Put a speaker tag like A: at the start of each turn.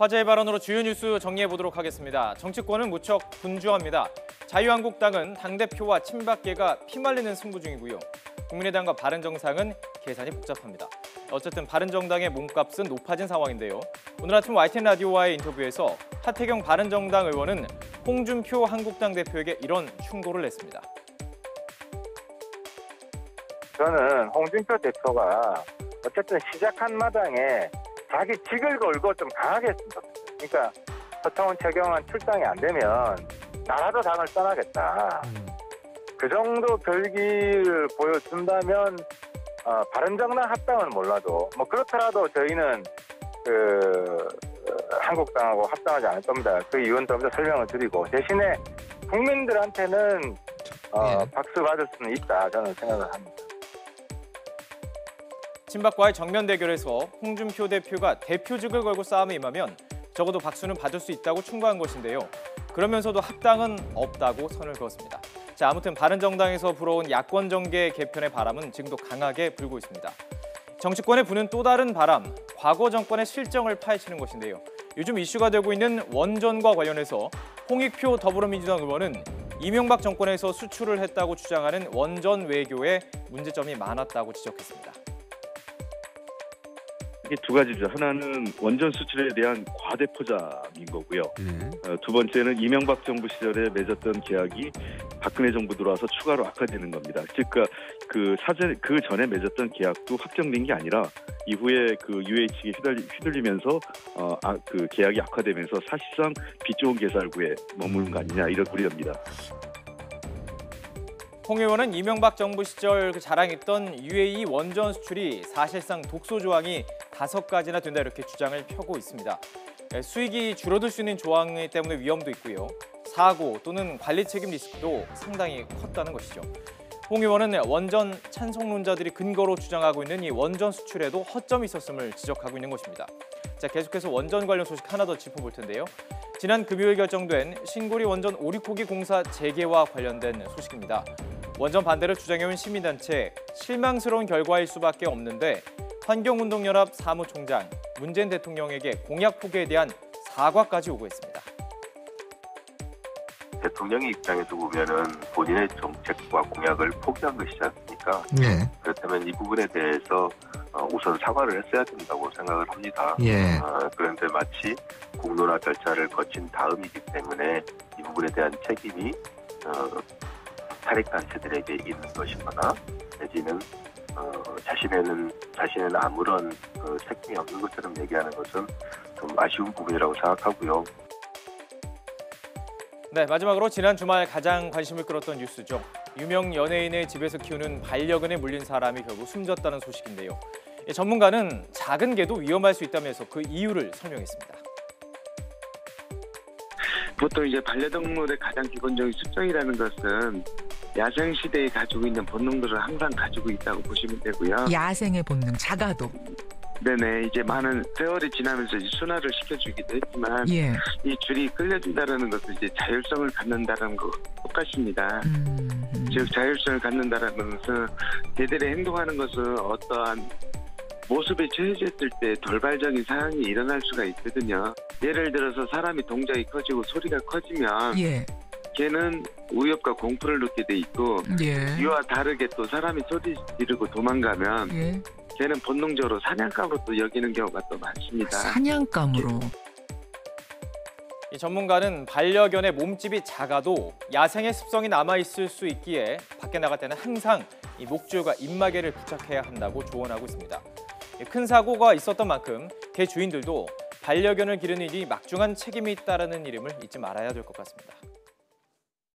A: 화제의 발언으로 주요 뉴스 정리해보도록 하겠습니다. 정치권은 무척 분주합니다. 자유한국당은 당대표와 친박계가 피말리는 승부 중이고요. 국민의당과 바른정당은 계산이 복잡합니다. 어쨌든 바른정당의 몸값은 높아진 상황인데요. 오늘 아침 YTN 라디오와의 인터뷰에서 하태경 바른정당 의원은 홍준표 한국당 대표에게 이런 충고를 냈습니다.
B: 저는 홍준표 대표가 어쨌든 시작한 마당에 자기 직을 걸고 좀 강하게 했으면 좋겠어요. 그러니까 서청원, 최경환 출당이 안 되면 나라도 당을 떠나겠다. 그 정도 결기를 보여준다면 바른정당 합당은 몰라도 뭐 그렇더라도 저희는 한국당하고 합당하지 않을 겁니다. 그 이유는 좀 더 설명을 드리고 대신에 국민들한테는 박수 받을 수는 있다 저는 생각을 합니다.
A: 친박과의 정면 대결에서 홍준표 대표가 대표직을 걸고 싸움에 임하면 적어도 박수는 받을 수 있다고 충고한 것인데요. 그러면서도 합당은 없다고 선을 그었습니다. 자, 아무튼 바른정당에서 불어온 야권 정계 개편의 바람은 지금도 강하게 불고 있습니다. 정치권에 부는 또 다른 바람, 과거 정권의 실정을 파헤치는 것인데요. 요즘 이슈가 되고 있는 원전과 관련해서 홍익표 더불어민주당 의원은 이명박 정권에서 수출을 했다고 주장하는 원전 외교에 문제점이 많았다고 지적했습니다.
C: 이게 두 가지죠. 하나는 원전 수출에 대한 과대 포장인 거고요. 두 번째는 이명박 정부 시절에 맺었던 계약이 박근혜 정부 들어와서 추가로 악화되는 겁니다. 즉, 그 전에 맺었던 계약도 확정된 게 아니라 이후에 그 UH에 휘둘리면서 그 계약이 악화되면서 사실상 빚 좋은 개살구에 머무는 거 아니냐 이런 우려입니다.
A: 홍 의원은 이명박 정부 시절 자랑했던 UAE 원전 수출이 사실상 독소 조항이 5가지나 된다 이렇게 주장을 펴고 있습니다. 수익이 줄어들 수 있는 조항 때문에 위험도 있고요. 사고 또는 관리 책임 리스크도 상당히 컸다는 것이죠. 홍 의원은 원전 찬성론자들이 근거로 주장하고 있는 이 원전 수출에도 허점이 있었음을 지적하고 있는 것입니다. 자, 계속해서 원전 관련 소식 하나 더 짚어볼 텐데요. 지난 금요일 결정된 신고리 원전 오리코기 공사 재개와 관련된 소식입니다. 원전 반대를 주장해온 시민단체 실망스러운 결과일 수밖에 없는데 환경운동연합 사무총장 문재인 대통령에게 공약 포기에 대한 사과까지 요구했습니다.
D: 대통령의 입장에서 보면은 본인의 정책과 공약을 포기한 것이지 않습니까?
E: 예.
D: 그렇다면 이 부분에 대해서 우선 사과를 했어야 된다고 생각을 합니다.
E: 예.
D: 그런데 마치 공론화 절차를 거친 다음이기 때문에 이 부분에 대한 책임이 탄핵단체들에게 있는 것이거나 내지는 자신은 아무런 책임이 없는 것처럼 얘기하는 것은 좀 아쉬운 부분이라고 생각하고요.
A: 네, 마지막으로 지난 주말 가장 관심을 끌었던 뉴스죠. 유명 연예인의 집에서 키우는 반려견에 물린 사람이 결국 숨졌다는 소식인데요. 전문가는 작은 개도 위험할 수 있다면서 그 이유를 설명했습니다.
F: 보통 이제 반려동물의 가장 기본적인 습성이라는 것은 야생 시대에 가지고 있는 본능들을 항상 가지고 있다고 보시면 되고요.
E: 야생의 본능, 작아도.
F: 네네, 이제 많은 세월이 지나면서 순화를 시켜주기도 했지만
E: 예.
F: 이 줄이 끌려준다는 것은 이제 자율성을 갖는다는 거 똑같습니다. 즉 자율성을 갖는다는 것은 개들이 행동하는 것은 어떠한 모습에 처해졌을 때 돌발적인 상황이 일어날 수가 있거든요. 예를 들어서 사람이 동작이 커지고 소리가 커지면
E: 예.
F: 개는 위협과 공포를 느끼게 돼 있고
E: 예.
F: 이와 다르게 또 사람이 소리 지르고 도망가면
E: 예.
F: 개는 본능적으로 사냥감으로 또 여기는 경우가 또 많습니다.
E: 사냥감으로.
A: 이 전문가는 반려견의 몸집이 작아도 야생의 습성이 남아있을 수 있기에 밖에 나갈 때는 항상 이 목줄과 입마개를 부착해야 한다고 조언하고 있습니다. 큰 사고가 있었던 만큼 개 주인들도 반려견을 기르는 일이 막중한 책임이 있다는 이름을 잊지 말아야 될 것 같습니다.